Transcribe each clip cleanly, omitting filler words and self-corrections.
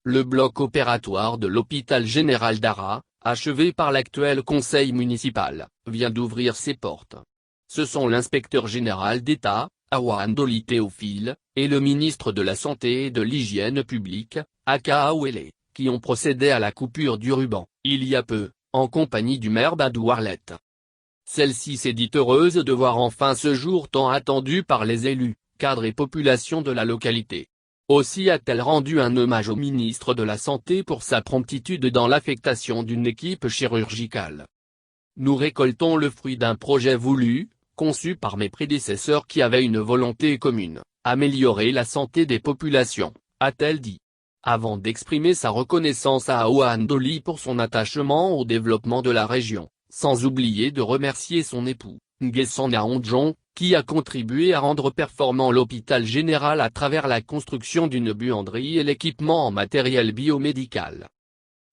Le bloc opératoire de l'hôpital général d'Arras, achevé par l'actuel conseil municipal, vient d'ouvrir ses portes. Ce sont l'inspecteur général d'État, Awandoli Théophile, et le ministre de la Santé et de l'Hygiène publique, Aka Awele, qui ont procédé à la coupure du ruban, il y a peu, en compagnie du maire Badou Arlette. Celle-ci s'est dite heureuse de voir enfin ce jour tant attendu par les élus, cadres et population de la localité. Aussi a-t-elle rendu un hommage au ministre de la Santé pour sa promptitude dans l'affectation d'une équipe chirurgicale. Nous récoltons le fruit d'un projet voulu, conçu par mes prédécesseurs qui avaient une volonté commune, améliorer la santé des populations, a-t-elle dit. Avant d'exprimer sa reconnaissance à Awandoli pour son attachement au développement de la région, sans oublier de remercier son époux, Nguessan Ondjon, qui a contribué à rendre performant l'hôpital général à travers la construction d'une buanderie et l'équipement en matériel biomédical.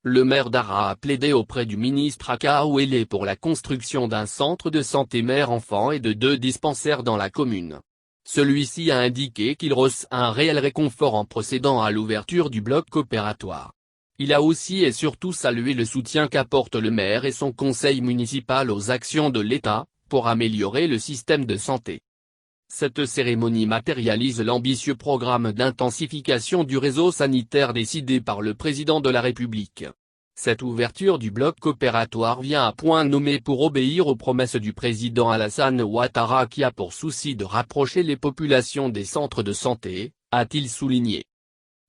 Le maire d'Arras a plaidé auprès du ministre Aka Awele pour la construction d'un centre de santé mère-enfant et de 2 dispensaires dans la commune. Celui-ci a indiqué qu'il ressent un réel réconfort en procédant à l'ouverture du bloc opératoire. Il a aussi et surtout salué le soutien qu'apporte le maire et son conseil municipal aux actions de l'État, pour améliorer le système de santé. Cette cérémonie matérialise l'ambitieux programme d'intensification du réseau sanitaire décidé par le président de la République. Cette ouverture du bloc opératoire vient à point nommé pour obéir aux promesses du président Alassane Ouattara qui a pour souci de rapprocher les populations des centres de santé, a-t-il souligné.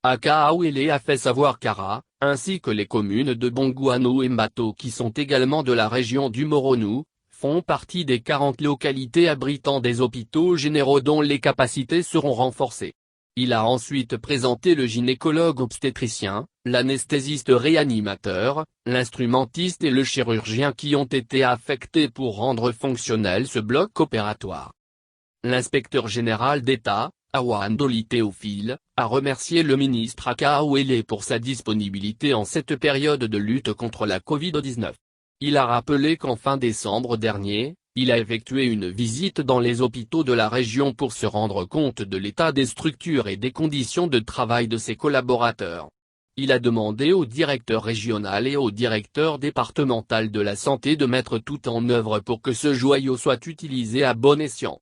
Aka Awele a fait savoir qu'Arras, ainsi que les communes de Bongouano et Mato qui sont également de la région du Moronou, font partie des 40 localités abritant des hôpitaux généraux dont les capacités seront renforcées. Il a ensuite présenté le gynécologue obstétricien, l'anesthésiste réanimateur, l'instrumentiste et le chirurgien qui ont été affectés pour rendre fonctionnel ce bloc opératoire. L'inspecteur général d'État, Awandoli Théophile, a remercié le ministre Aka Awele pour sa disponibilité en cette période de lutte contre la Covid-19. Il a rappelé qu'en fin décembre dernier, il a effectué une visite dans les hôpitaux de la région pour se rendre compte de l'état des structures et des conditions de travail de ses collaborateurs. Il a demandé au directeur régional et au directeur départemental de la santé de mettre tout en œuvre pour que ce joyau soit utilisé à bon escient.